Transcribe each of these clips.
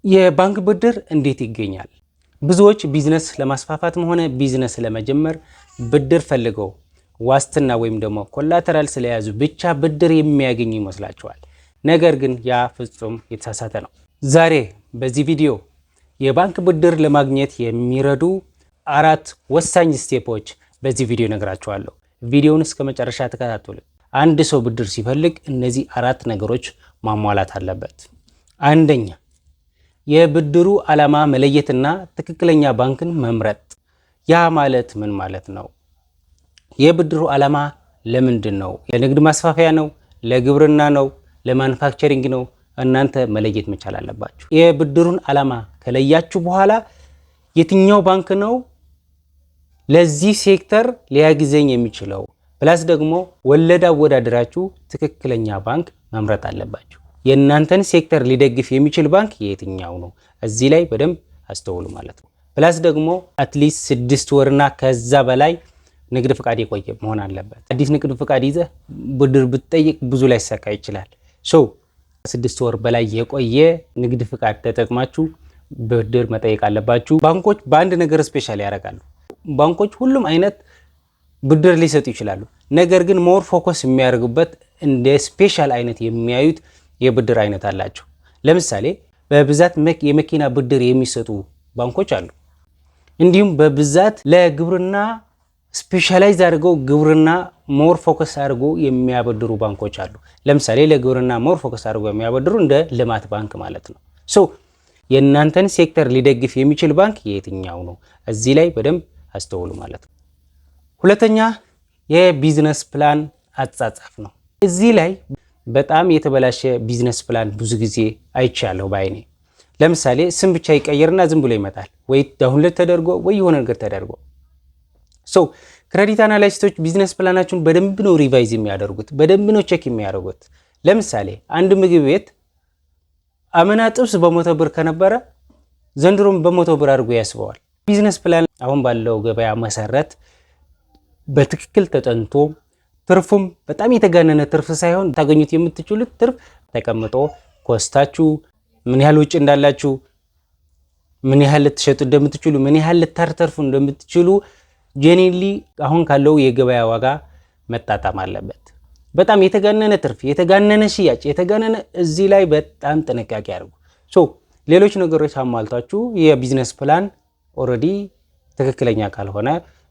የባንክ ብድር እንዴት ይገኛል? ብዙዎች ቢዝነስ ለማስፋፋትም ሆነ ቢዝነስ ለመጀመር ብድር ፈልገው ዋስትና ወይም ደግሞ ኮላተራል ስለያዙ ብቻ ብድር የሚያገኙ ይመስላቸዋል። ነገር ግን ያ ፍጹም የተሳሳተ ነው። ዛሬ በዚህ ቪዲዮ የባንክ ብድር ለማግኘት የሚረዱ 4 ወሳኝ ስቴፖች በዚህ ቪዲዮ ነግራችኋለሁ። ቪዲዮውን እስከ መጨረሻ ተከታተሉ። አንድ ሰው ብድር ሲፈልግ እነዚህ 4 ነገሮች ማሟላት አለበት። አንደኛ፣ የብድሩ ዓላማ መለየትና ትክክለኛ ባንክን መምረጥ። ያ ማለት ምን ማለት ነው? የብድሩ ዓላማ ለምንድን ነው? ለንግድ ማስፋፊያ ነው? ለግብርና ነው? ለማኑፋክቸሪንግ ነው? እናንተ መለየት መቻል አለባችሁ። የብድሩን ዓላማ ከለያችሁ በኋላ የትኛው ባንክ ነው ለዚህ ሴክተር ሊያግዘኝ የሚችለው፣ ፕላስ ደግሞ ወለድ አወዳደራችሁ ትክክለኛ ባንክ መምረጥ አለባችሁ። የእናንተን ሴክተር ሊደግፍ የሚችል ባንክ የትኛው ነው? እዚህ ላይ በደንብ አስተውሉ ማለት ነው። ፕላስ ደግሞ አትሊስት 6 ወርና ከዛ በላይ ንግድ ፍቃድ የቆየ መሆን አለበት። አዲስ ንግድ ፍቃድ ይዘህ ብድር ብትጠይቅ ብዙ ላይ ሰካ ይችላል። 6 ወር በላይ የቆየ ንግድ ፍቃድ ተጠቅማችሁ ብድር መጠየቅ አለባችሁ። ባንኮች በአንድ ነገር ስፔሻል ያደርጋሉ። ባንኮች ሁሉም አይነት ብድር ሊሰጡ ይችላሉ። ነገር ግን ሞር ፎከስ የሚያደርጉበት እንደ ስፔሻል አይነት የሚያዩት የብድር አይነት አላቸው። ለምሳሌ በብዛት የመኪና ብድር የሚሰጡ ባንኮች አሉ። እንዲሁም በብዛት ለግብርና ስፔሻላይዝ አድርገው ግብርና ሞር ፎከስ አድርገው የሚያበድሩ ባንኮች አሉ። ለምሳሌ ለግብርና ሞር ፎከስ አድርገው የሚያበድሩ እንደ ልማት ባንክ ማለት ነው። የእናንተን ሴክተር ሊደግፍ የሚችል ባንክ የትኛው ነው? እዚህ ላይ በደንብ አስተውሉ ማለት ነው። ሁለተኛ፣ የቢዝነስ ፕላን አጻጻፍ ነው። እዚህ ላይ በጣም የተበላሸ ቢዝነስ ፕላን ብዙ ጊዜ አይቻለሁ ባይኔ። ለምሳሌ ስም ብቻ ይቀየርና ዝም ብሎ ይመጣል፣ ወይ ዳውንሎድ ተደርጎ ወይ የሆነ ነገር ተደርጎ። ክሬዲት አናላይስቶች ቢዝነስ ፕላናችሁን በደንብ ነው ሪቫይዝ የሚያደርጉት፣ በደንብ ነው ቼክ የሚያደርጉት። ለምሳሌ አንድ ምግብ ቤት አመና ጥብስ በ100 ብር ከነበረ ዘንድሮም በ100 ብር አድርጎ ያስበዋል። ቢዝነስ ፕላን አሁን ባለው ገበያ መሰረት በትክክል ተጠንቶ ትርፉም በጣም የተጋነነ ትርፍ ሳይሆን ታገኙት የምትችሉት ትርፍ ተቀምጦ ኮስታችሁ ምን ያህል ውጭ እንዳላችሁ፣ ምን ያህል ልትሸጡ እንደምትችሉ፣ ምን ያህል ልታተርፉ እንደምትችሉ ጄኒሊ አሁን ካለው የገበያ ዋጋ መጣጣም አለበት። በጣም የተጋነነ ትርፍ፣ የተጋነነ ሽያጭ፣ የተጋነነ እዚህ ላይ በጣም ጥንቃቄ አድርጉ። ሌሎች ነገሮች አሟልታችሁ የቢዝነስ ፕላን ኦልሬዲ ትክክለኛ ካልሆነ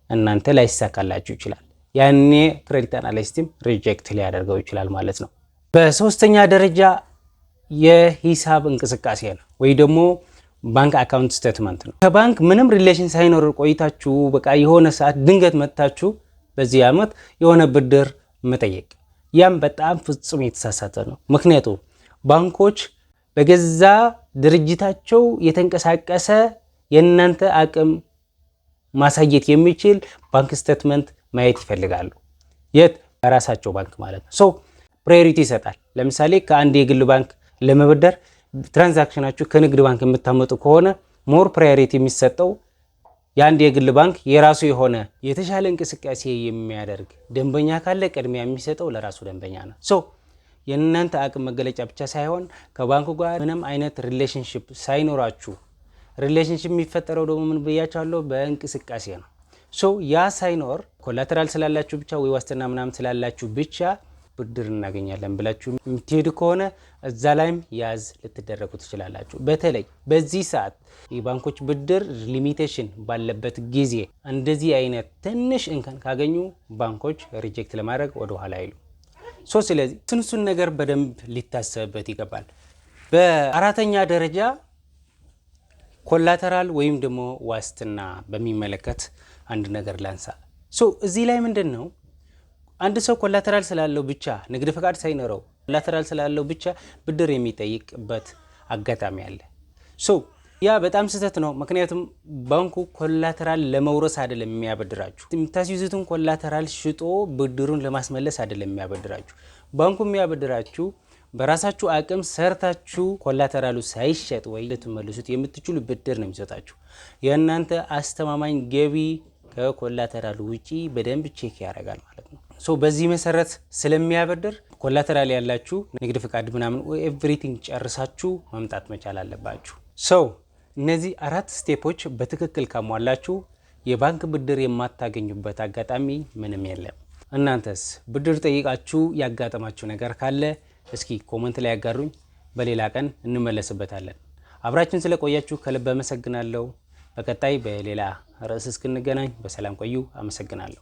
እናንተ ላይሳካላችሁ ይችላል። ያኔ ክሬዲት አናሊስቲም ሪጀክት ሊያደርገው ይችላል ማለት ነው። በሶስተኛ ደረጃ የሂሳብ እንቅስቃሴ ነው ወይ ደግሞ ባንክ አካውንት ስቴትመንት ነው። ከባንክ ምንም ሪሌሽን ሳይኖር ቆይታችሁ በቃ የሆነ ሰዓት ድንገት መጥታችሁ በዚህ ዓመት የሆነ ብድር መጠየቅ፣ ያም በጣም ፍጹም የተሳሳተ ነው። ምክንያቱም ባንኮች በገዛ ድርጅታቸው የተንቀሳቀሰ የእናንተ አቅም ማሳየት የሚችል ባንክ ስቴትመንት ማየት ይፈልጋሉ። የት? በራሳቸው ባንክ ማለት ነው። ፕራዮሪቲ ይሰጣል። ለምሳሌ ከአንድ የግል ባንክ ለመበደር ትራንዛክሽናችሁ ከንግድ ባንክ የምታመጡ ከሆነ ሞር ፕራዮሪቲ የሚሰጠው የአንድ የግል ባንክ የራሱ የሆነ የተሻለ እንቅስቃሴ የሚያደርግ ደንበኛ ካለ ቅድሚያ የሚሰጠው ለራሱ ደንበኛ ነው። የእናንተ አቅም መገለጫ ብቻ ሳይሆን ከባንኩ ጋር ምንም አይነት ሪሌሽንሽፕ ሳይኖራችሁ፣ ሪሌሽንሽፕ የሚፈጠረው ደግሞ ምን ብያቻለሁ? በእንቅስቃሴ ነው። ያ ሳይኖር ኮላተራል ስላላችሁ ብቻ ወይ ዋስትና ምናምን ስላላችሁ ብቻ ብድር እናገኛለን ብላችሁ የምትሄዱ ከሆነ እዛ ላይም ያዝ ልትደረጉ ትችላላችሁ። በተለይ በዚህ ሰዓት የባንኮች ብድር ሊሚቴሽን ባለበት ጊዜ እንደዚህ አይነት ትንሽ እንከን ካገኙ ባንኮች ሪጀክት ለማድረግ ወደ ኋላ አይሉ። ስለዚህ ስንሱን ነገር በደንብ ሊታሰብበት ይገባል። በአራተኛ ደረጃ ኮላተራል ወይም ደግሞ ዋስትና በሚመለከት አንድ ነገር ላንሳ። እዚህ ላይ ምንድን ነው አንድ ሰው ኮላተራል ስላለው ብቻ ንግድ ፍቃድ ሳይኖረው ኮላተራል ስላለው ብቻ ብድር የሚጠይቅበት አጋጣሚ አለ። ያ በጣም ስህተት ነው። ምክንያቱም ባንኩ ኮላተራል ለመውረስ አይደለም የሚያበድራችሁ። የምታስይዙትን ኮላተራል ሽጦ ብድሩን ለማስመለስ አይደለም የሚያበድራችሁ። ባንኩ የሚያበድራችሁ በራሳችሁ አቅም ሰርታችሁ ኮላተራሉ ሳይሸጥ ወይ ልትመልሱት የምትችሉ ብድር ነው የሚሰጣችሁ። የእናንተ አስተማማኝ ገቢ ከኮላተራሉ ውጪ በደንብ ቼክ ያደርጋል ማለት ነው። በዚህ መሰረት ስለሚያበድር ኮላተራል ያላችሁ ንግድ ፍቃድ ምናምን ኤቭሪቲንግ ጨርሳችሁ መምጣት መቻል አለባችሁ። እነዚህ 4 ስቴፖች በትክክል ካሟላችሁ የባንክ ብድር የማታገኙበት አጋጣሚ ምንም የለም። እናንተስ ብድር ጠይቃችሁ ያጋጠማችሁ ነገር ካለ እስኪ ኮሜንት ላይ ያጋሩኝ። በሌላ ቀን እንመለስበታለን። አብራችን ስለቆያችሁ ከልብ አመሰግናለሁ። በቀጣይ በሌላ ርዕስ እስክንገናኝ በሰላም ቆዩ። አመሰግናለሁ።